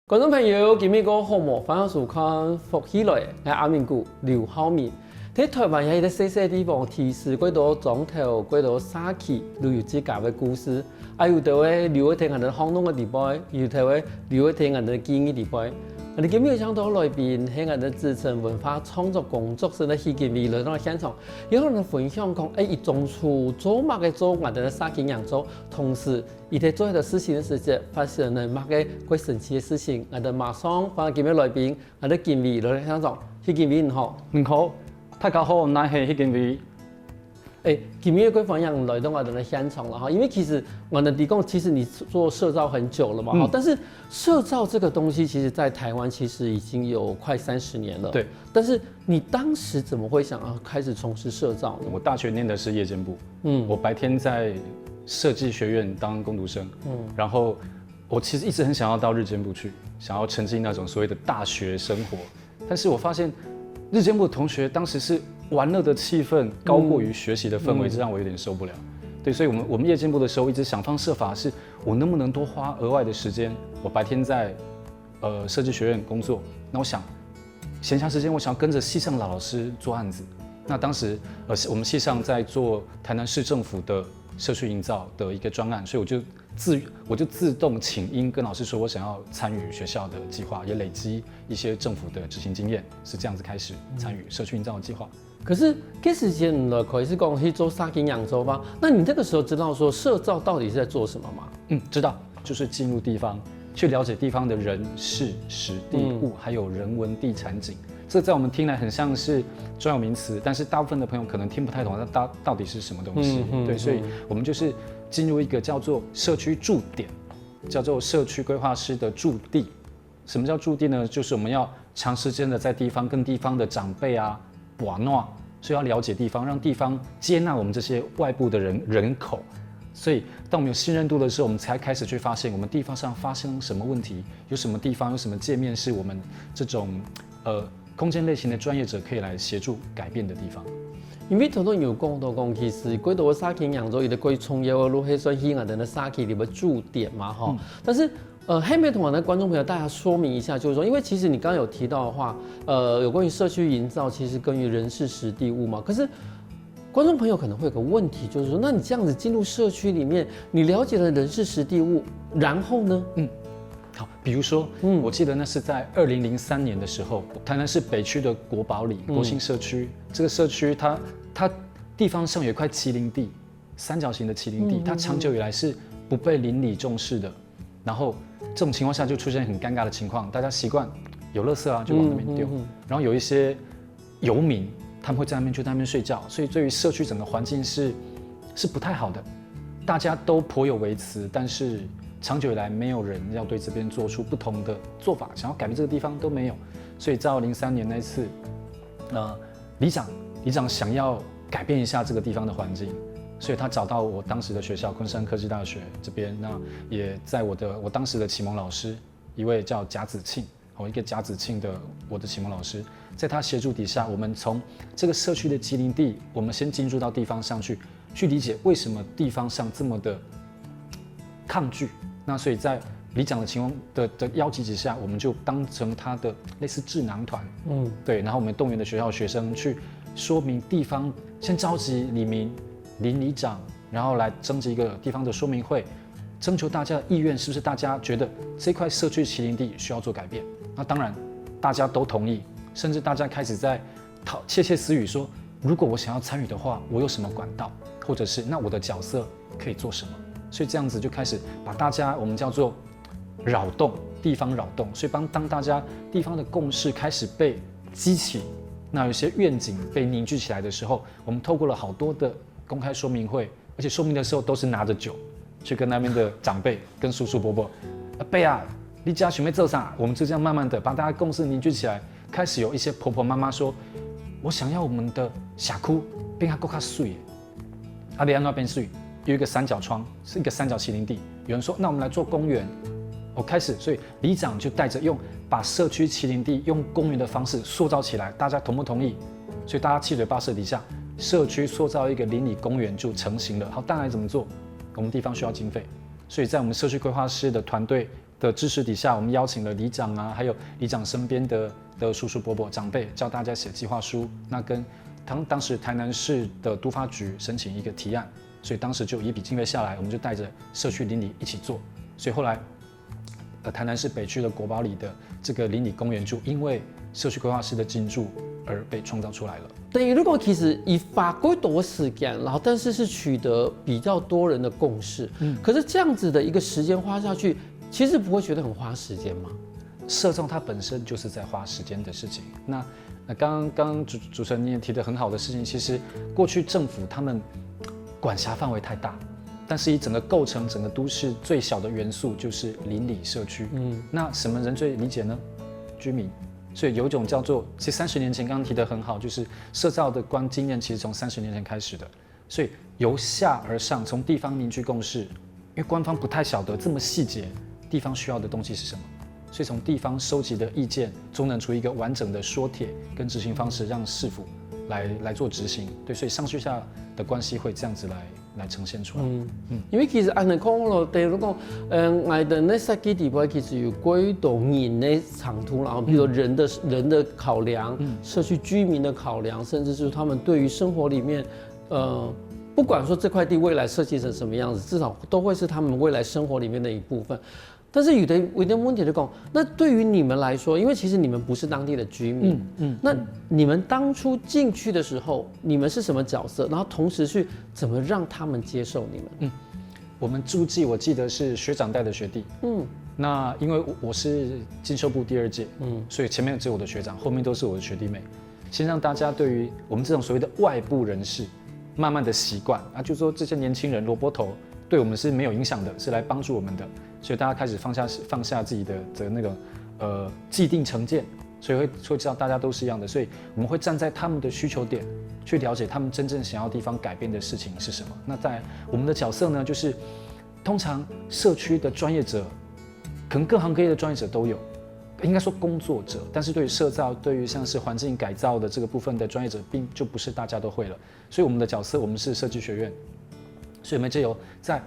观众朋友，今日个项目反向收看福喜来嘅阿明谷刘浩明。喺台湾有一个细细地方提示几多庄头、几多沙溪旅游之家嘅故事，有啲位留喺聽人哋巷弄嘅地方，有啲位留喺聽人哋建議地方。我哋今日想到來賓喺我哋自成文化創作工作室嘅戲劇未來嘅現場，有人分享講，一種處做乜嘅做我哋嘅沙溪人做，同時伊喺做一個事情嘅時節發生咗乜嘅鬼神奇嘅事情，我哋馬上歡迎今日來賓，我哋見未來嘅現場，戲劇未好，唔好，大家好，我係戲劇未。今日佢分享來到我哋嘅現場了哈，因為其實我哋講，其實你做社造很久了嘛，但是社造這個東西，其實在台灣其實已經有快30年了。對。但是你當時怎麼會想要開始從事社造呢？我大學念的是夜間部，我白天在設計學院當工讀生，然後我其實一直很想要到日間部去，想要沉浸那種所謂的大學生活，但是我發現日間部的同學當時是玩樂的氣氛高過於學習的氛圍，這讓我有點受不了。對，所以我們夜間部的時候一直想方設法，是我能不能多花額外的時間。我白天在設計學院工作，那我想閒暇時間我想要跟着系上老師做案子。那當時我們系上在做台南市政府的社區營造的一個專案，所以我就自動請纓跟老師說我想要參與學校的計劃，也累積一些政府的執行經驗，是這樣子開始參與社區營造的計劃。可是這時間了，可以是講去做沙溪揚州吧？那你這個時候知道說社造到底是在做什麼嗎？知道，就是進入地方去了解地方的人事時地物，還有人文地產景。這在我們聽來很像是專有名詞，但是大部分的朋友可能聽不太懂它到底是什麼東西。對，所以我們就是進入一個叫做社區駐點，叫做社區規劃師的駐地。什麼叫駐地呢？就是我們要長時間的在地方跟地方的長輩啊、瓦諾，所以要了解地方，讓地方接納我們這些外部的人口。所以當我們有信任度的時候，我們才開始去發現我們地方上發生什麼問題，有什麼地方有什麼界面是我們這種空間類型的專業者可以來協助改變的地方。因為頭先有講到講，其實幾多沙溪揚州，伊個幾重要嘅路係算係我哋嘅沙溪裏邊駐點嘛，哈。但是後面同我們的觀眾朋友大家說明一下，就是說，因為其實你剛剛有提到的話，有關於社區營造，其實跟於人事時地物嘛。可是觀眾朋友可能會有個問題，就是說，那你這樣子進入社區裡面，你了解了人事時地物，然後呢？好，比如說，我記得那是在2003年的時候，台南市北區的國寶里國興社區，這個社區它地方上有一塊麒麟地，三角形的麒麟地，它長久以來是不被鄰里重視的，然後這種情況下就出現很尷尬的情況，大家習慣有垃圾啊就往那邊丟，然後有一些遊民他們會在那邊睡覺，所以對於社區整個環境是不太好的，大家都頗有微詞，但是長久以來沒有人要對這邊做出不同的做法，想要改變這個地方都沒有，所以在2003年那次，里長想要改變一下這個地方的環境，所以他找到我當時的學校昆山科技大學這邊，那也在我當時的啟蒙老師一位叫賈子慶，一個賈子慶的我的啟蒙老師，在他協助底下，我們從這個社區的麒麟地，我們先進入到地方上去理解為什麼地方上這麼的抗拒。那所以在里長的情況的邀集之下，我們就當成他的類似智囊團，對，然後我們動員的學校學生去說明地方，先召集里民、里長，然後來徵集一個地方的說明會，徵求大家的意願，是不是大家覺得這塊社區麒麟地需要做改變？那當然大家都同意，甚至大家開始在竊竊私語說，如果我想要參與的話，我有什麼管道，或者是那我的角色可以做什麼？所以這樣子就開始把大家我們叫做擾動，地方擾動，所以當大家地方的共識開始被激起，那有些願景被凝聚起來的時候，我們透過了好多的公開說明會，而且說明的時候都是拿着酒去跟那邊的長輩、跟叔叔伯伯，阿伯啊，你家準備做啥？我們就這樣慢慢的把大家共識凝聚起來，開始有一些婆婆媽媽說，我想要我們的社區變得更加水，阿里安那邊水。有一個三角窗，是一個三角麒麟地。有人說，那我們來做公園。我開始，所以里長就帶着把社區麒麟地用公園的方式塑造起來，大家同不同意？所以大家七嘴八舌底下，社區塑造一個鄰里公園就成型了。好，當然怎麼做？我們地方需要經費，所以在我們社區規劃師的團隊的支持底下，我们邀请了里长啊，还有里长身边的叔叔伯伯长辈，教大家写计划书。那跟当时台南市的都发局申请一个提案，所以当时就有一笔经费下来，我们就带着社区邻里一起做。所以后来，台南市北区的国宝里的这个邻里公园就因为社区规划师的进驻而被创造出来了。等于如果其实以法规多时间，然后但是取得比较多人的共识，可是这样子的一个时间花下去，其实不会觉得很花时间吗？社造它本身就是在花时间的事情。那刚刚主持人你也提得很好的事情，其实过去政府他们管辖范围太大，但是以整个构成整个都市最小的元素就是邻里社区。那什么人最理解呢？居民。所以有一种叫做，其实30年前刚刚提得很好，就是社造的经验其实从30年前开始的。所以由下而上，从地方凝聚共识，因为官方不太晓得这么细节，地方需要的东西是什么。所以从地方收集的意见，中能出一个完整的说帖跟执行方式，让市府来做执行。对，所以上去下的关系会这样子来呈现出来。因为其實按你講咯，第如講，我哋呢設計地方其實有幾多人的長途，然後比如人的考量，社區居民的考量，甚至是他們對於生活裡面，不管說這塊地未來設計成什麼樣子，至少都會是他們未來生活裡面的一部分。但是有的問題就講，那對於你們來說，因為其實你們不是當地的居民，那你們當初進去的時候，你們是什麼角色？然後同時去怎麼讓他們接受你們？我們駐記我記得是學長帶的學弟，那因為我是經修部第2屆，所以前面只有我的學長，後面都是我的學弟妹，先讓大家對於我們這種所謂的外部人士，慢慢的習慣啊，就說這些年輕人蘿蔔頭對我們是沒有影響的，是來幫助我們的。所以大家開始放下自己的那個既定成見，所以會知道大家都是一樣的，所以我們會站在他們的需求點，去了解他們真正想要地方改變的事情是什麼。那在我們的角色呢，就是通常社區的專業者，可能各行各業的專業者都有，應該說工作者，但是對於社造，對於像是環境改造的這個部分的專業者，並就不是大家都會了。所以我們的角色，我們是設計學院，所以我們就有在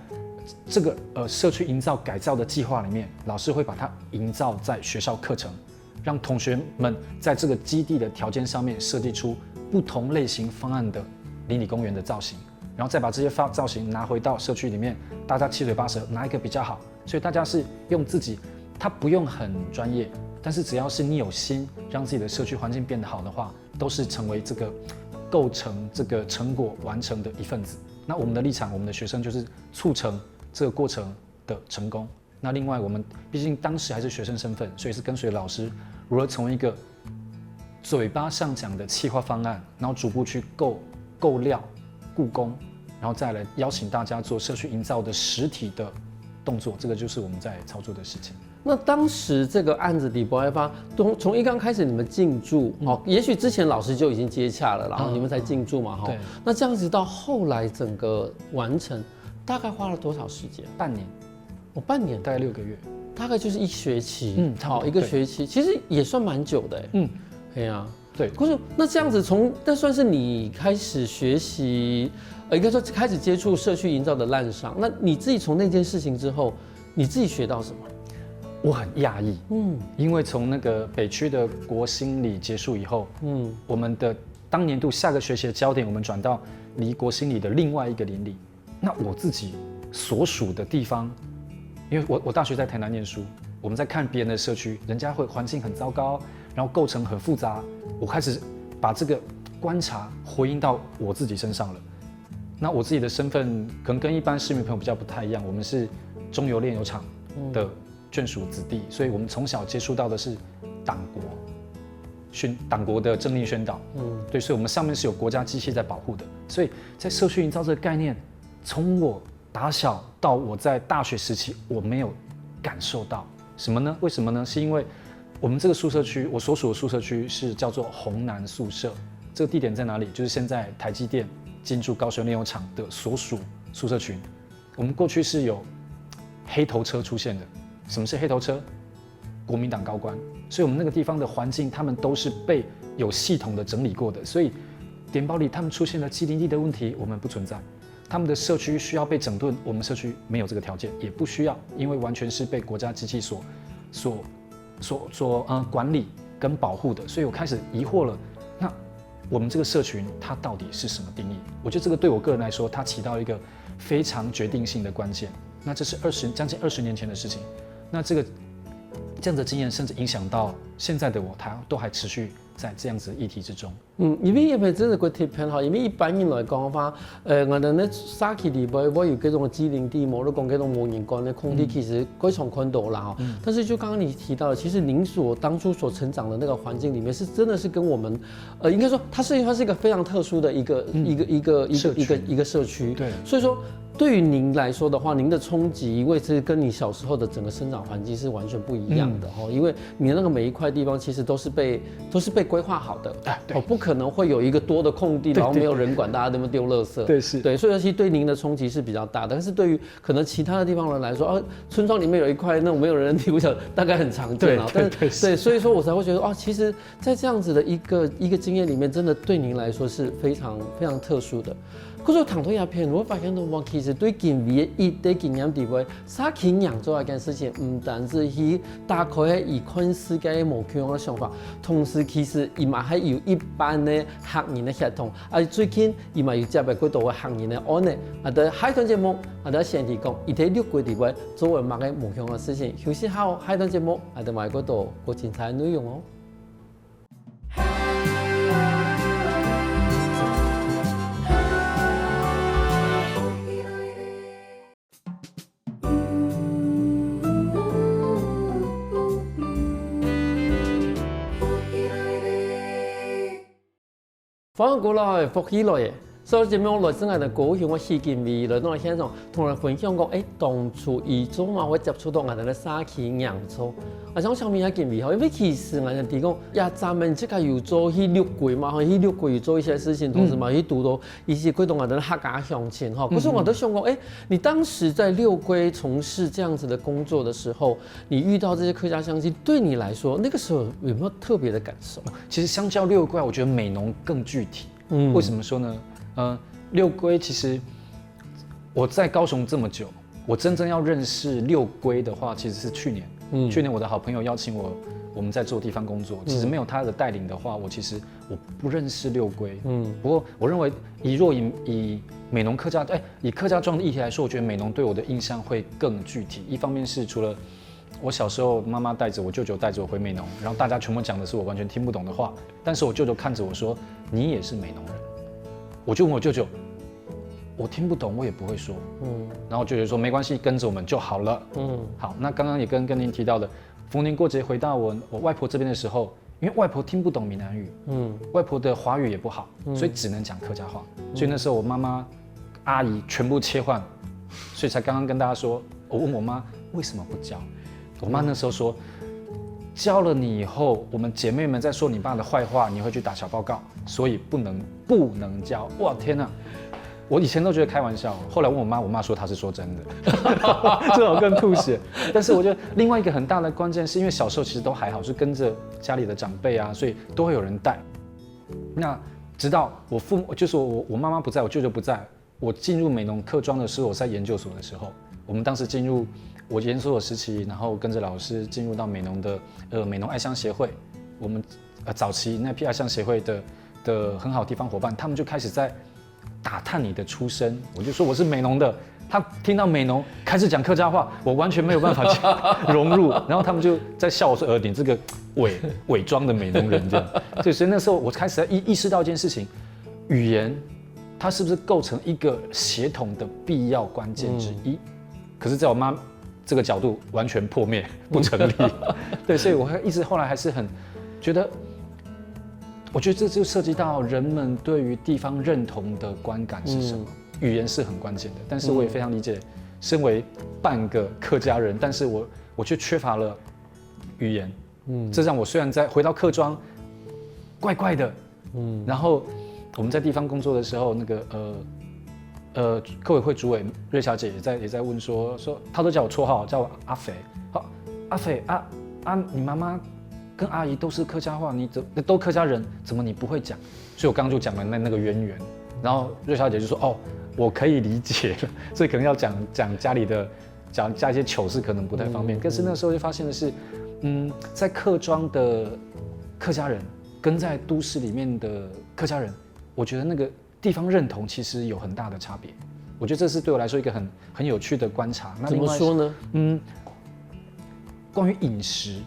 這個社區營造改造的計劃裡面，老師會把它營造在學校課程，讓同學們在這個基地的條件上面設計出不同類型方案的鄰里公園的造型，然後再把這些造型拿回到社區裡面，大家七嘴八舌哪一個比較好，所以大家是用自己，它不用很專業，但是只要是你有心讓自己的社區環境變得好的話，都是成為這個構成這個成果完成的一份子。那我們的立場，我們的學生就是促成這個過程的成功。那另外，我們畢竟當時還是學生身份，所以是跟隨老師如何從一個嘴巴上講的企劃方案，然後逐步去購料、雇工，然後再來邀請大家做社區營造的實體的動作，這個就是我們在操作的事情。那當時這個案子底部開發，從一剛開始你們進駐，也許之前老師就已經接洽了，然後你們才進駐嘛，對。那這樣子到後來整個完成，大概花了多少時間？半年，半年，大概6個月，大概就是1學期，一個學期，其實也算蠻久的，對啊，對。可是那這樣子那算是你開始學習，應該說開始接觸社區營造的濫觴，那你自己從那件事情之後，你自己學到什麼？我很訝異，因為從那個北區的國興里結束以後，我們的當年度下個學期的焦點，我們轉到離國興里的另外一個鄰里。那我自己所屬的地方，因為我大學在台南念書，我們在看別人的社區，人家會環境很糟糕，然後構成很複雜，我開始把這個觀察回應到我自己身上了。那我自己的身份可能跟一般市民朋友比較不太一樣，我們是中油煉油廠的眷屬子弟，所以我們從小接觸到的是黨國的政令宣導，對，所以我們上面是有國家機器在保護的，所以在社區營造這個概念，從我打小到我在大學時期，我沒有感受到什麼呢？為什麼呢？是因為我們這個宿舍區，我所屬的宿舍區是叫做弘南宿舍，這個地點在哪裡？就是現在台積電進駐高雄煉油廠的所屬宿舍群，我們過去是有黑頭車出現的。什麼是黑頭車？國民黨高官，所以我們那個地方的環境，他們都是被有系統的整理過的。所以點寶里他們出現了畸零地的問題，我們不存在。他们的社区需要被整顿，我们社区没有这个条件，也不需要，因为完全是被国家机器所管理跟保护的。所以我开始疑惑了，那我们这个社群它到底是什么定义？我觉得这个对我个人来说，它起到一个非常决定性的关键。那这是将近20年前的事情，那这样子的经验，甚至影响到现在的我，它都还持续在这样子的议题之中。因為真係個貼片嗬，因為一般人來講話，我哋咧沙期裏邊我有嗰種機靈地，我都講嗰種無人館的空地，其實非常寬度啦哈。但是就剛剛你提到的，其實您當初所成長的那個環境裡面，是真的是跟我們，應該說它是一個非常特殊的一個社區。對，所以說。對於您來說的話，您的衝擊，因為是跟你小時候的整個生長環境是完全不一樣的哈，因為你的那個每一塊地方其實都是被規劃好的，不可能會有一個多的空地，然後沒有人管，大家都丟垃圾，對是，對，所以其實對您的衝擊是比較大的，但是對於可能其他的地方人來說，村莊裡面有一塊那種沒有人的地，我想大概很常見啊，對，所以說我才會覺得其實在這樣子的一個經驗裡面，真的對您來說是非常非常特殊的。可是躺到鴉片，我發現到我其實對健美的經驗地位，沙期釀做一件事情，唔單止去打開一看世界的無窮的想法，同時其實伊嘛係有一般的客人的協同，最近伊嘛有接觸幾多個客人的案例，喺海豚節目，喺先提講，伊喺6個地位做為乜嘅無窮嘅事情，休息後海豚節目，喺埋嗰度個精彩內容哦。翻過來復起來嘅，所以節目來真係高興，我戲見味來到現場同人分享講，當初伊做嘛，我接觸到我哋嘅沙期釀做，想上面一件味好，因為其實我哋提講，咱們即個有做去六櫃嘛，去六櫃有做一些事情，同時嘛去讀到一些規動我哋嘅客家鄉親哈。可是我都想講，你當時在六櫃從事這樣子的工作的時候，你遇到這些客家鄉親，對你來說，那個時候有沒有特別的感受？其實相較六櫃，我覺得美濃更具體。為什麼說呢？六龜其實我在高雄這麼久，我真正要認識六龜的話，其實是去年。去年我的好朋友邀請我們在做地方工作，其實沒有他的帶領的話，我不認識六龜。不過我認為以美濃客家以客家莊的議題來說，我覺得美濃對我的印象會更具體。一方面是除了我小時候媽媽帶着我舅舅帶着我回美濃，然後大家全部講的是我完全聽不懂的話，但是我舅舅看着我說：“你也是美濃人。”我就問我舅舅，我聽不懂，我也不會說。然後舅舅說沒關係，跟着我們就好了。好，那剛剛也跟您提到的，逢年過節回到我外婆這邊的時候，因為外婆聽不懂閩南語，外婆的華語也不好，所以只能講客家話。所以那時候我媽媽、阿姨全部切換，所以才剛剛跟大家說，我問我媽為什麼不教，我媽那時候說，教了你以後，我們姐妹們在說你爸的壞話，你會去打小報告，所以不能教。哇，天哪！我以前都覺得開玩笑，後來問我媽，我媽說她是說真的，這種更吐血。但是我覺得另外一個很大的關鍵是因為小時候其實都還好，是跟着家裡的長輩啊，所以都會有人帶。那直到我父母，就是我媽媽不在，我舅舅不在，我進入美濃客莊的時候，我在研究所的時候，我們當時進入我研究所時期，然後跟着老師進入到美濃的美濃愛鄉協會，我們早期那批愛鄉協會的很好地方夥伴，他們就開始在打探你的出身。我就說我是美濃的，他聽到美濃開始講客家話，我完全沒有辦法融入，然後他們就在笑我說你這個偽裝的美濃人這樣。所以那時候我開始意識到一件事情，語言它是不是構成一個協同的必要關鍵之一？可是在我媽這個角度完全破滅，不成立。對，所以我一直後來還是很覺得，我覺得這就涉及到人們對於地方認同的觀感是什麼。語言是很關鍵的，但是我也非常理解，身為半個客家人，但是我卻缺乏了語言。這讓我雖然在回到客莊，怪怪的。然後我們在地方工作的時候，那個客委會主委瑞小姐也在問說，她都叫我綽號，叫我阿肥。好，阿肥你媽媽跟阿姨都是客家話，你都客家人，怎麼你不會講？所以我剛剛就講了那個淵源。然後瑞小姐就說：“哦，我可以理解了，所以可能要讲家里的加一些糗事可能不太方便。但是那时候就发现的是，在客庄的客家人跟在都市里面的客家人，我觉得那个地方认同其实有很大的差别。我觉得这是对我来说一个很有趣的观察。那怎么说呢？关于饮食，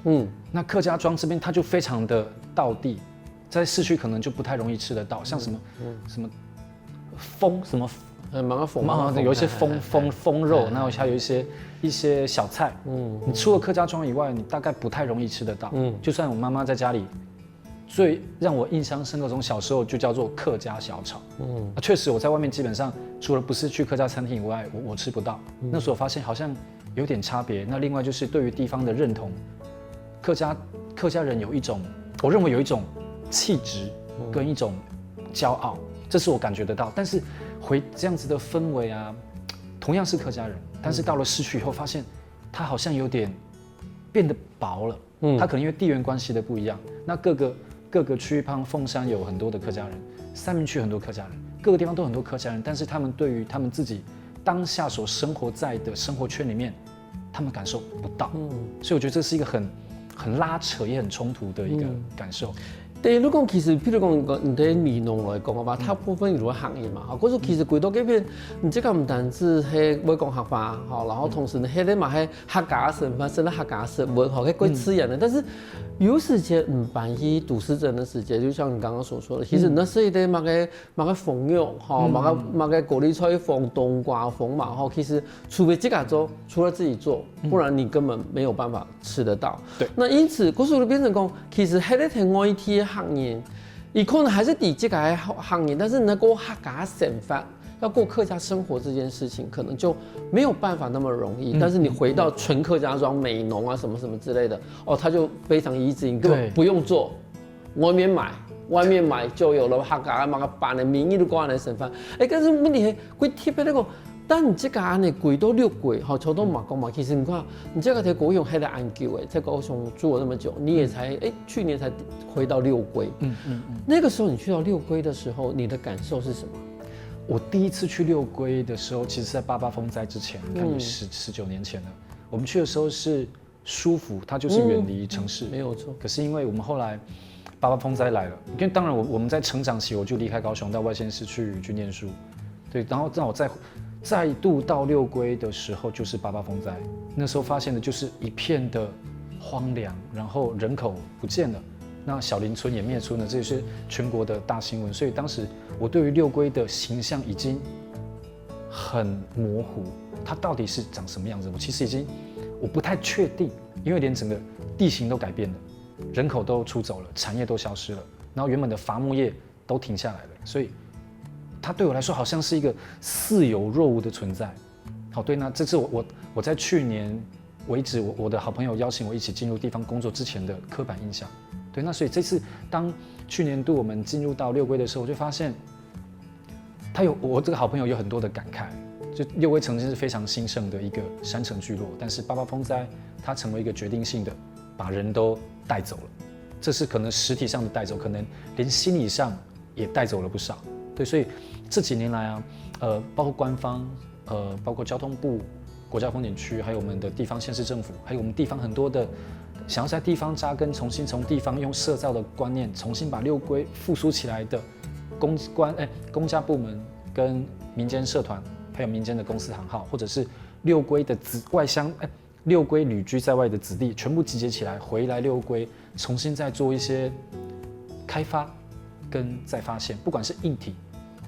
那客家庄这边它就非常的道地，在市区可能就不太容易吃得到，像什么什么有一些风肉，然后还有一些小菜，你除了客家庄以外，你大概不太容易吃得到。就算我妈妈在家里，最让我印象深刻，从小时候就叫做客家小炒。确实我在外面基本上除了不是去客家餐厅以外，我吃不到。那时候我发现好像有点差别。那另外就是对于地方的认同，客家人有一种，我认为有一种气质跟一种骄傲，这是我感觉得到。但是回这样子的氛围啊，同样是客家人，但是到了市区以后，发现它好像有点变得薄了。它可能因为地缘关系的不一样，那各个区域，像凤山有很多的客家人，三民区很多客家人，各个地方都很多客家人，但是他们对于他们自己当下所生活在的生活圈里面，他们感受不到。所以我觉得这是一个很拉扯也很冲突的一个感受。对，如果其实，譬如講你對美濃來講嘅話，大部分如果行業嘛，嗰種其實幾多幾片，你這個唔單止係會講客話，然後同時呢，係咧嘛係客家身份，甚至客家食物，係貴吃人的。但是有時間唔辦去都市鎮的時間，就像你剛剛所說的，其實那是一啲乜嘅鳳肉，乜嘅高麗菜鳳、冬瓜鳳嘛，其實除非自己做，除了自己做，不然你根本沒有辦法吃得到。對，那因此嗰時就變成講，其實係咧聽外地行業，你可能還是抵這個行業，但是能夠客家生活，要過客家生活這件事情，可能就沒有辦法那麼容易。但是你回到純客家莊、美濃啊什麼什麼之類的，它就非常easy，你根本不用做，外面買就有了客家嘛個辦的名義都過來生活。但是問題係佢貼喺那個。但你這個安尼貴到6貴，好，潮東馬講嘛，其實你看，你這個在高雄還在安久在高雄住了那麼久，你也才去年才回到6龜。那個時候你去到6龜的時候，你的感受是什麼？我第一次去6龜的時候，其實在88風災之前，感覺19年前了。我們去的時候是舒服，它就是遠離城市，沒有錯。可是因為我們後來88風災來了，因為當然我們在成長期我就離開高雄到外縣市去念書，對，然後讓我再度到6龜的時候，就是88風災。那時候發現的就是一片的荒涼，然後人口不見了，那小林村也滅村了，這是全國的大新聞。所以當時我對於6龜的形象已經很模糊，它到底是長什麼樣子？我其實我不太確定，因為連整個地形都改變了，人口都出走了，產業都消失了，然後原本的伐木業都停下來了，所以它對我來說好像是一個似有若無的存在。好，對，那這是我在去年為止，我的好朋友邀請我一起進入地方工作之前的刻板印象。對，那所以這次當去年度我們進入到6龜的時候，我就發現我這個好朋友有很多的感慨。就6龜曾經是非常興盛的一個山城聚落，但是88風災它成為一個決定性的，把人都帶走了。這是可能實體上的帶走，可能連心理上也帶走了不少。對，所以這幾年來啊，包括官方，包括交通部、國家風景區，還有我們的地方縣市政府，還有我們地方很多的想要在地方扎根，重新從地方用社造的觀念，重新把6龜復甦起來的公家部門跟民間社團，還有民間的公司行號，或者是6龜的外鄉，6龜旅居在外的子弟，全部集結起來，回來6龜，重新再做一些開發跟再發現，不管是硬體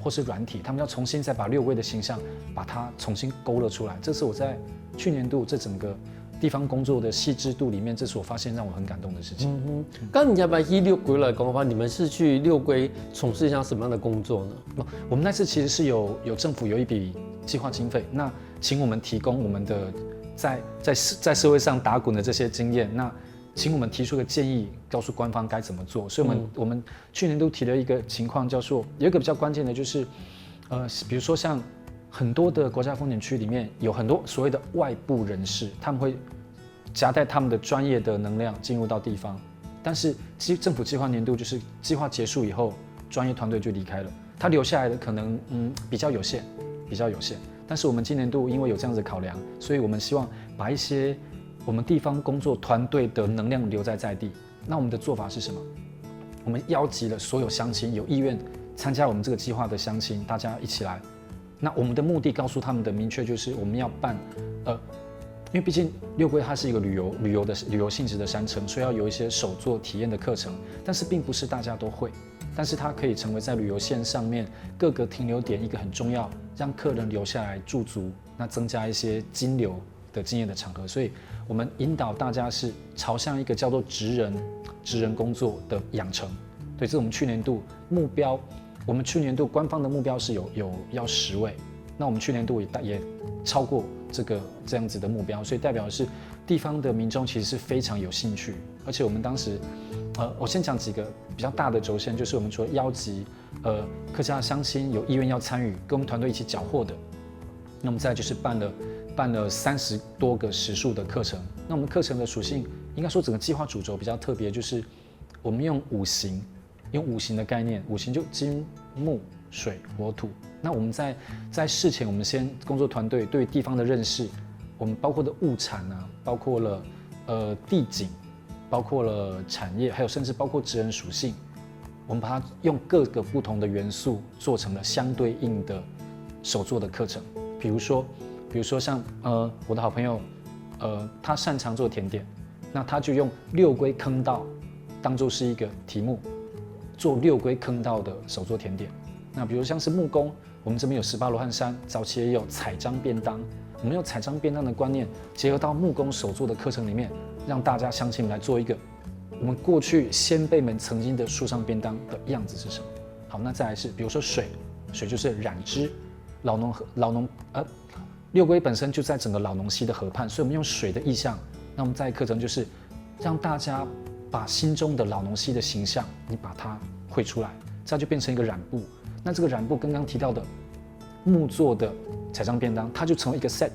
或是軟體，他們要重新再把6龜的形象，把它重新勾勒出來。這是我在去年度這整個地方工作的細緻度裡面，這是我發現讓我很感動的事情。剛你要不要以6龜來講的話，你們是去6龜從事一項什麼樣的工作呢？我們那次其實是有政府有一筆計劃經費，那請我們提供我們的在社會上打滾的這些經驗，那請我們提出個建議，告訴官方該怎麼做。所以我們去年都提了一個情況，叫做有一個比較關鍵的，就是比如說像很多的國家風景區裡面有很多所謂的外部人士，他們會夾帶他們的專業的能量進入到地方，但是政府計劃年度就是計劃結束以後，專業團隊就離開了，他留下來的可能比較有限，比较有限。但是我们今年度因为有这样子的考量，所以我们希望把一些我们地方工作团队的能量留在地。那我们的做法是什么？我们邀集了所有乡亲有意愿参加我们这个计划的乡亲，大家一起来。那我们的目的告诉他们的明确就是我们要办，因为毕竟六龟它是一个旅游性质的山城，所以要有一些手作体验的课程，但是并不是大家都会，但是它可以成为在旅游线上面各个停留点一个很重要，让客人留下来驻足，那增加一些金流的经验的场合，所以我们引导大家是朝向一个叫做职人工作的养成。对，这是我们去年度目标。我们去年度官方的目标是有要10位，那我们去年度也超过这样子的目标，所以代表的是地方的民众其实是非常有兴趣，而且我们当时，我先讲几个比较大的轴线，就是我们除了邀集客家乡亲有意愿要参与，跟我们团队一起缴获的，那我们再来就是办了30多个时数的课程。那我们课程的属性，应该说整个计划主轴比较特别，就是我们用五行的概念，五行就金木水火土。那我们在事前，我们先工作团队对地方的认识，我们包括的物产啊，包括了地景，包括了产业，还有甚至包括职人属性，我们把它用各个不同的元素做成了相对应的手作的课程。比如说像我的好朋友，他擅长做甜点，那他就用六龟坑道当做是一个题目，做六龟坑道的手作甜点。那比如像是木工，我们这边有18罗汉山，早期也有彩章便当，我们用彩章便当的观念结合到木工手作的课程里面，让大家乡亲们来做一个我们过去先辈们曾经的树上便当的样子是什么。好，那再来是比如说水就是染织，六龟本身就在整个老农溪的河畔，所以我们用水的意象，那我们在课程就是让大家把心中的老农溪的形象，你把它绘出来，这样就变成一个染布。那这个染布跟刚刚提到的木做的彩章便当，它就成为一个 set。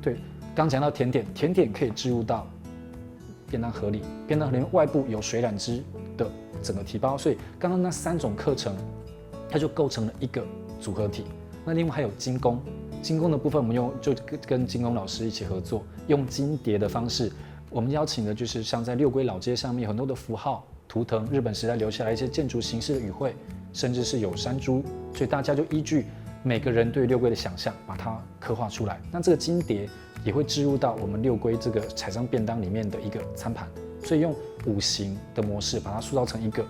对，刚讲到甜点可以置入到便当盒里，便当盒里面外部有水染织的整个提包，所以刚刚那3种课程，它就构成了一个组合体。那另外还有金工的部分，我们就跟金工老师一起合作，用金蝶的方式，我们邀请的就是像在六龟老街上面有很多的符号、图腾，日本时代留下来一些建筑形式的语汇，甚至是有山猪，所以大家就依据每个人对六龟的想象，把它刻画出来。那这个金蝶也会置入到我们六龟这个彩章便当里面的一个餐盘，所以用五行的模式把它塑造成一个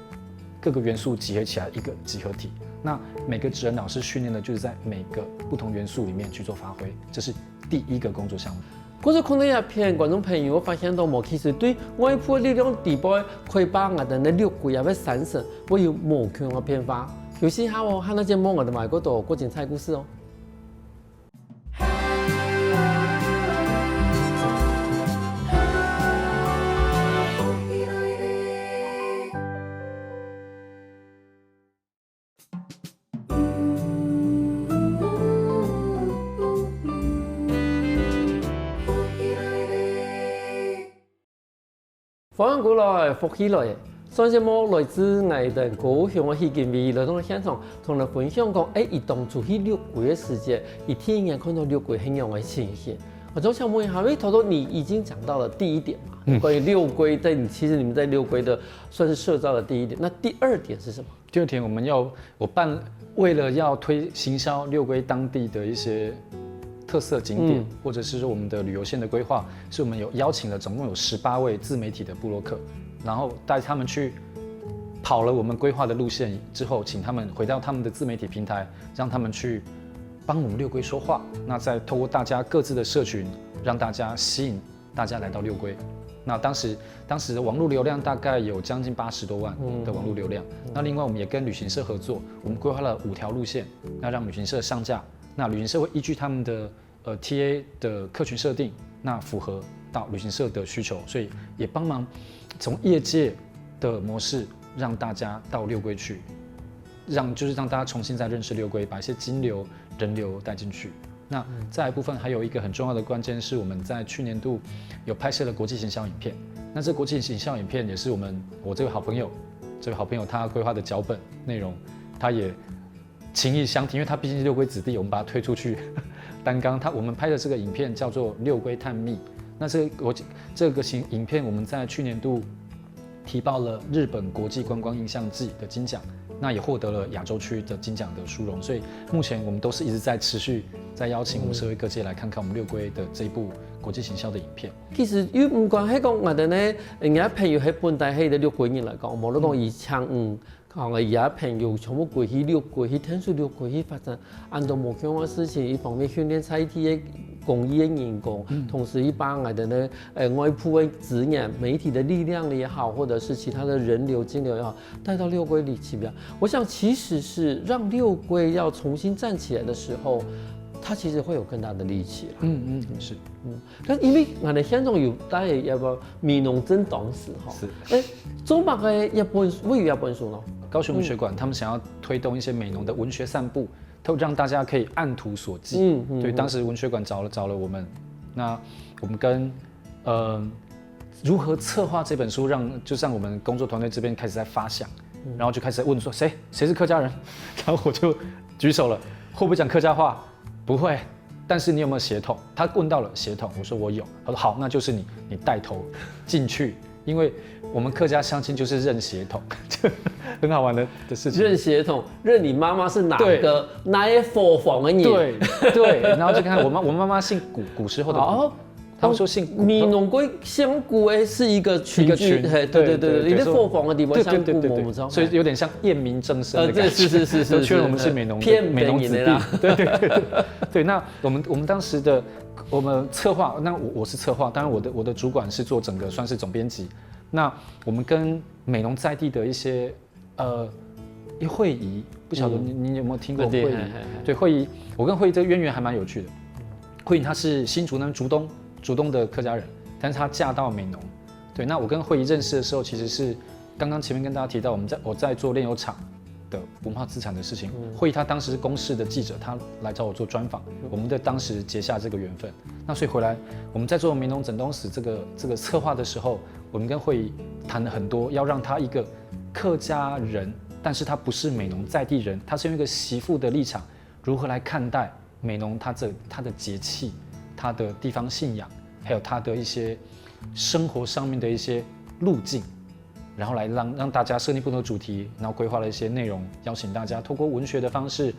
各个元素集合起来一个集合体。那每个职人老师训练的就是在每个不同元素里面去做发挥，这是第一个工作项目。过去看到一片观众朋友，我发现到我其实对外部力量地波可以把我的那六龟也要闪神，我有无穷的变化。有时下我看那节目，我的买过多过精彩故事哦。访问过来福起来，上节目来自我哋高雄嘅戲劇味來到現場，同你分享講，伊當初去六龜嘅時節，伊天眼看到六龜很樣嘅呈現。我就想問一下，因為頭頭你已經講到了第一點嘛，關於六龜，其實你們在六龜的算是社造的第一點。那第二點是什麼？第二點為了要推行銷六龜當地的一些特色景點，或者是說我們的旅遊線的規劃，是我們有邀請了總共有18位自媒體的部落客，然後帶他們去跑了我們規劃的路線之後，請他們回到他們的自媒體平台，讓他們去幫我們六龜說話。那再透過大家各自的社群，讓大家吸引大家來到六龜。那當時的網絡流量大概有將近80多萬的網絡流量。那另外我們也跟旅行社合作，我們規劃了5條路線，那讓旅行社上架。那旅行社會依據他們的TA 的客群設定，那符合到旅行社的需求，所以也幫忙從業界的模式讓大家到六龜去，讓大家重新再認識六龜，把一些金流、人流帶進去。那再來一部分還有一個很重要的關鍵是我們在去年度有拍攝了國際行銷影片，那這國際行銷影片也是我這位好朋友他規劃的腳本內容，他也情谊相挺，因为他毕竟是六龟子弟，我们把他推出去担纲。我们拍的这个影片叫做《六龟探秘》，那这个影片我们在去年度提报了日本国际观光印象季的金奖，那也获得了亚洲区的金奖的殊荣。所以目前我们都是一直在持续在邀请我们社会各界来看看我们六龟的这一部国际行销的影片。其实又唔管喺讲我哋呢，人家朋友喺本地喺啲六龟人嚟講，無論講以前講而家朋友全部過去六龜去聽說六龜去發展，按照目標嘅事情，一方面訓練在地嘅公益嘅員工，同時一把我哋呢外部嘅資源、媒體的力量也好，或者是其他的人流、金流也好，帶到六龜里去邊。我想其實是讓六龜要重新站起來的時候。它其實會有更大的力氣啦。是。但因為我哋香港有大嘅一個美濃真黨史哈。中國嘅一本書呢？高雄文學館他們想要推動一些美濃的文學散步，讓大家可以按圖索驥。對，當時文學館找了我們，那我們跟如何策劃這本書，就讓我們工作團隊這邊開始在發想，然後就開始問說誰是客家人，然後我就舉手了，會不會講客家話？不會，但是你有沒有血統？他問到了血統，我說我有。他說好，那就是你帶頭進去，因為我們客家相親就是認血統，很好玩的事情。認血統，認你媽媽是哪一伙房的人？對，然後就看我媽媽姓古時候的古。他們說姓古，美濃龜香古是一個群，對，你的伙房的地方香古，我們知道，所以有點像驗明正身的感覺。是，都確認我們是美濃子弟。對，那我們當時的我們策劃，那我是策劃，當然我的主管是做整個算是總編輯。那我們跟美濃在地的一些會議，不曉得你有沒有聽過會議？對，會議，我跟會議這個淵源還蠻有趣的。會議他是新竹那竹東的客家人，但是她嫁到美濃。對，那我跟慧儀認識的時候，其實是剛剛前面跟大家提到，我在做煉油廠的文化資產的事情。慧儀她當時是公視的記者，她來找我做專訪，我們在當時結下這個緣分。那所以回來我們在做美濃整東史這個策劃的時候，我們跟慧儀談了很多，要讓她一個客家人，但是她不是美濃在地人，她是用一個媳婦的立場，如何來看待美濃她的節氣。他的地方信仰，還有他的一些生活上面的一些路徑，然後來讓大家設定不同的主題，然後規劃了一些內容，邀請大家透過文學的方式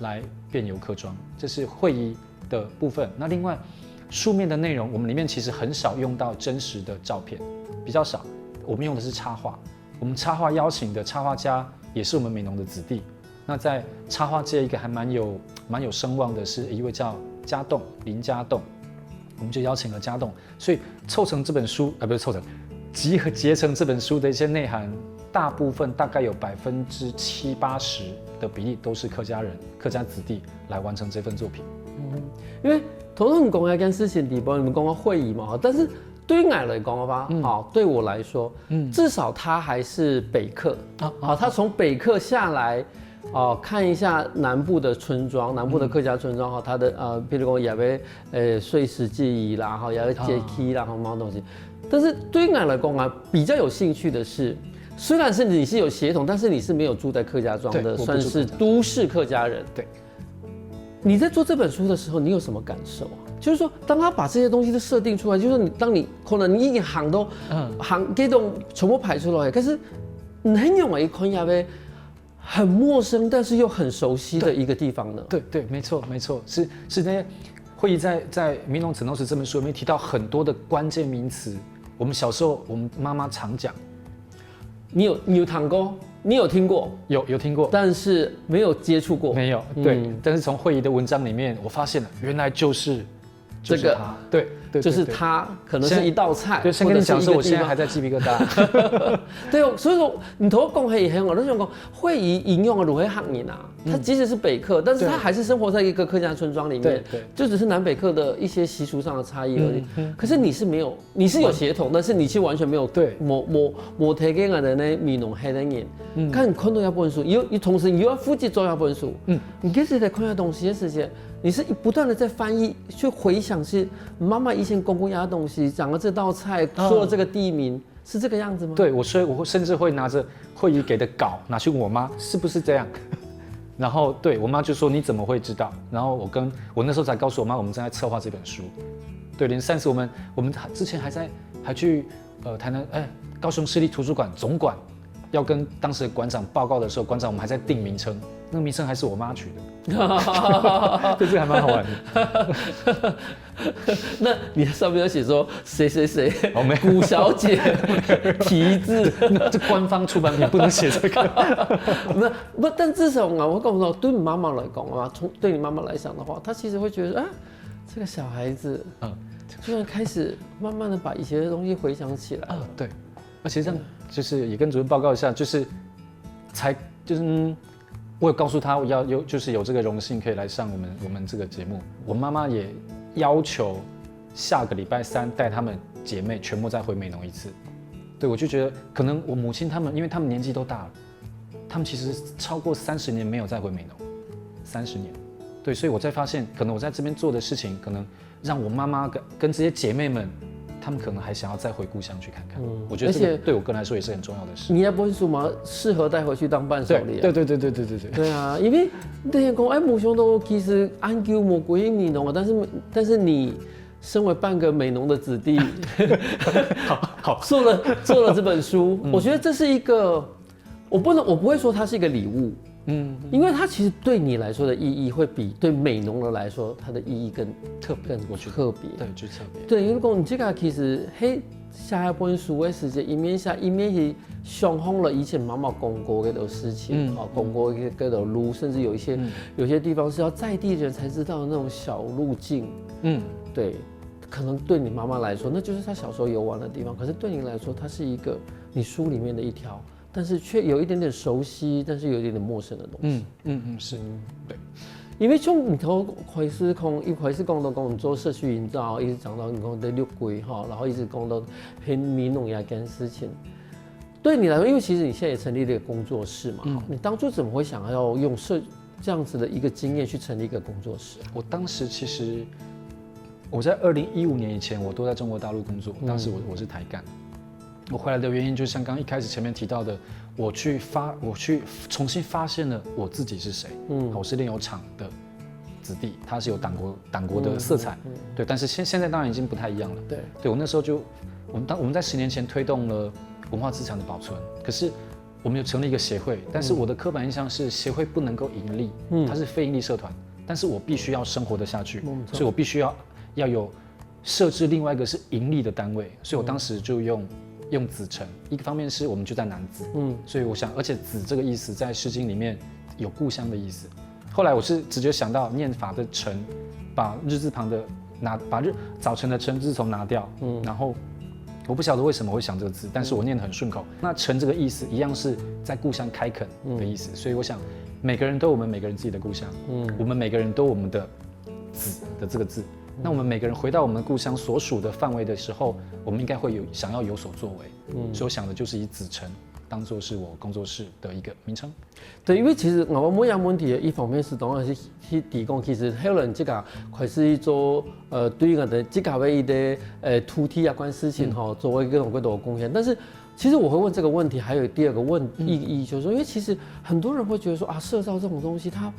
來變遊客莊，這是會議的部分。那另外書面的內容，我們裡面其實很少用到真實的照片，比較少，我們用的是插畫。我們插畫邀請的插畫家也是我們美濃的子弟。那在插畫界一個還蠻有聲望的是一位叫林家棟，我們就邀請了家棟，所以湊成這本書，不是湊成，結成這本書的一些內涵，大部分大概有70%-80%的比例都是客家人、客家子弟來完成這份作品。因為頭先講一件事情地方，你們講到會議嘛，但是對於我來講的話，對我來說，至少他還是北客，他從北客下來。看一下南部的村莊，南部的客家村莊它的譬如講也會碎石記憶啦，也會節氣啦，什麼東西。但是對於我來講比較有興趣的是，雖然是你是有血統，但是你是沒有住在客家莊的，算是都市客家人。對。你在做這本書的時候，你有什麼感受啊？就是說，當他把這些東西都設定出來，就是說當你可能你已經行這種全部排出來，可是你很容易看下邊。很陌生，但是又很熟悉的一個地方呢？對，沒錯，是那些會議在《美濃整東史》這本書裡面提到很多的關鍵名詞。我們小時候，我們媽媽常講。你有談過？你有聽過？有聽過，但是沒有接觸過。沒有，對。但是從會議的文章裡面，我發現了，原來就是這個，對。就是它可能是一道菜，對，先跟你講說，我現在還在雞皮疙瘩。對哦，所以說你頭講起以後，我都想講，會議引用了如何學人啊？他即使是北客，但是他還是生活在一個客家村莊裡面，就只是南北客的一些習俗上的差異而已。可是你是沒有，你是有血統，但是你卻完全沒有冇睇見我哋呢美濃黑人人。看你看到一本書，你同時你又要負責做一本書，你開始在看下東西的時間。你是不斷的在翻譯，去回想是媽媽以前講過呀東西，講了這道菜，說了這個地名，是這個樣子嗎？對，所以我甚至會拿着會議給的稿拿去問我媽，是不是這樣？然后对我妈就说你怎么会知道？然后我那时候才告诉我妈，我们正在策划这本书。对，连上次我们之前还去台南高雄市立图书馆总馆要跟当时的馆长报告的时候，馆长我们还在定名称，那个名称还是我妈取的，对，这个还蛮好玩的。那你上面有写说谁谁谁，没有古小姐题字，这官方出版品不能写这个。不，但至少我跟我说，对你妈妈来讲啊，对你妈妈来讲的话，她其实会觉得啊，这个小孩子，居然开始慢慢的把以前的东西回想起来。对，而且这样就是也跟主任报告一下，就是我有告诉他就是有这个荣幸可以来上我们这个节目。我妈妈也要求下个礼拜3带她们姐妹全部再回美浓一次。对，我就觉得可能我母亲她们，因为她们年纪都大了，她们其实超过30年没有再回美浓，30年。对，所以我才发现，可能我在这边做的事情，可能让我妈妈跟这些姐妹们，她们可能还想要再回故乡去看看。我觉得这个对我个人来说也是很重要的事。你那本书嘛，适合带回去当伴手礼。对。对啊，因为那些讲母兄都其实安究魔鬼美浓啊，但是你身为半个美浓的子弟，好做了这本书，我觉得这是一个，我不会说它是一个礼物。因为它其实对你来说的意义，会比对美浓人来说，它的意义更特别。对，就特别。对，因为讲你这个其实下一本书的时间，一面是想象了以前妈妈讲过的事情，讲过的路，甚至有些地方是要在地人才知道的那种小路径。对，可能对你妈妈来说，那就是她小时候游玩的地方，可是对你来说，它是一个你书里面的一条。但是却有一点点熟悉，但是有一点点陌生的东西。是，对。因为从你头一开始讲到讲做社区营造，一直讲到你讲的六规哈，然后一直讲到偏民农呀跟事情。对你来说，因为其实你现在也成立了一个工作室嘛，你当初怎么会想要用这样子的一个经验去成立一个工作室？我当时其实我在2015年以前，我都在中国大陆工作，当时我是台干。我回来的原因就像刚一开始前面提到的，我去重新发现了我自己是谁。我是炼油厂的子弟，他是有党国的色彩。对，但是现在当然已经不太一样了。对，我那时候我们在10年前推动了文化资产的保存，可是我们有成立一个协会，但是我的刻板印象是协会不能够盈利，它是非盈利社团，但是我必须要生活得下去，所以我必须要有设置另外一个是盈利的单位，所以我当时就用子辰，一个方面是我们就在南子，所以我想，而且子这个意思在《诗经》里面有故乡的意思。后来我是直接想到念法的辰，把日字旁的把早晨的晨字从拿掉，然后我不晓得为什么会想这个字，但是我念得很顺口。那辰这个意思一样是在故乡开垦的意思，所以我想每个人都有我们每个人自己的故乡，我们每个人都有我们的子的这个字。那我们每个人回到我们故乡所属的范围的时候，我们应该会想要有所作为。所以我想的就是以子辰当做是我工作室的一个名称。对，因为其实我每样问题的一方面是当然是去提供，其实有人这个开始做对于我的这个位的土地啊关事情哈，作为各种的贡献。但是其实我会问这个问题，还有第二个意义就是说，因为其实很多人会觉得说啊，社造这种东西，它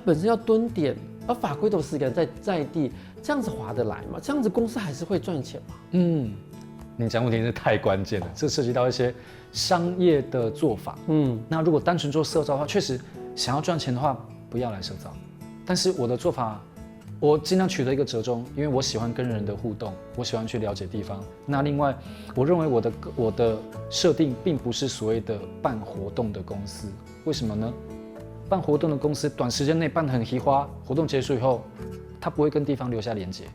本身要蹲点，而法规都是在地。这样子划得来吗？这样子公司还是会赚钱吗？你讲问题是太关键了，这涉及到一些商业的做法。那如果单纯做社造的话，确实想要赚钱的话，不要来社造。但是我的做法，我尽量取得一个折中，因为我喜欢跟人的互动，我喜欢去了解地方。那另外，我认为我的设定并不是所谓的办活动的公司，为什么呢？办活动的公司短时间内办得很稀花，活动结束以后，它不会跟地方留下连结。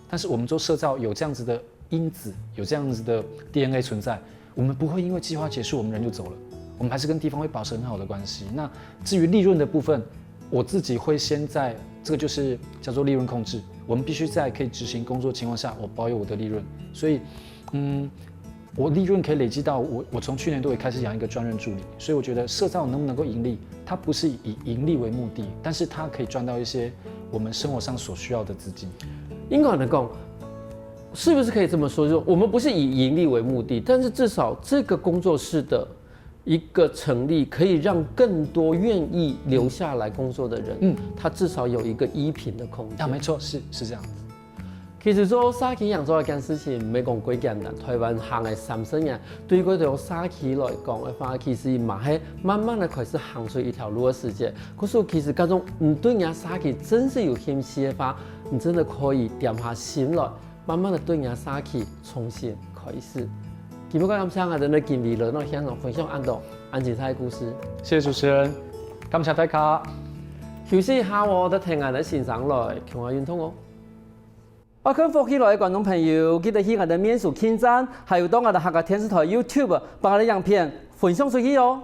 但是我们做社造有这样子的因子，有这样子的 DNA 存在，我们不会因为计划结束我们人就走了，我们还是跟地方会保持很好的关系。那至于利润的部分，我自己会先在这个就是叫做利润控制，我们必须在可以执行工作的情况下，我保有我的利润。所以我利润可以累积到我从去年都会开始养一个专任助理，所以我觉得社造能不能够盈利，它不是以盈利为目的，但是它可以赚到一些我们生活上所需要的资金。应该能够，是不是可以这么说？就我们不是以盈利为目的，但是至少这个工作室的一个成立，可以让更多愿意留下来工作的人，他至少有一个依凭的空间。没错，是这样子。其实做沙琪养做一件事情，唔係講幾簡單。台灣行嘅30年，對嗰條沙琪來講嘅話，其實嘛係慢慢的開始行出一條路嘅世界。可是其實嗰種唔對人沙琪真是有興趣嘅話，你真的可以定下心來，慢慢的對人沙琪重新開始。今日感謝我哋嘅金美樂喺現場分享安精彩嘅故事。謝謝主持人，感謝大家。休息一下，我哋聽下啲先生來強化運動哦。我看福喜來嘅觀眾朋友，記得去我哋面書網站，還有到我哋客家電視台 YouTube 把我哋影片分享出去哦。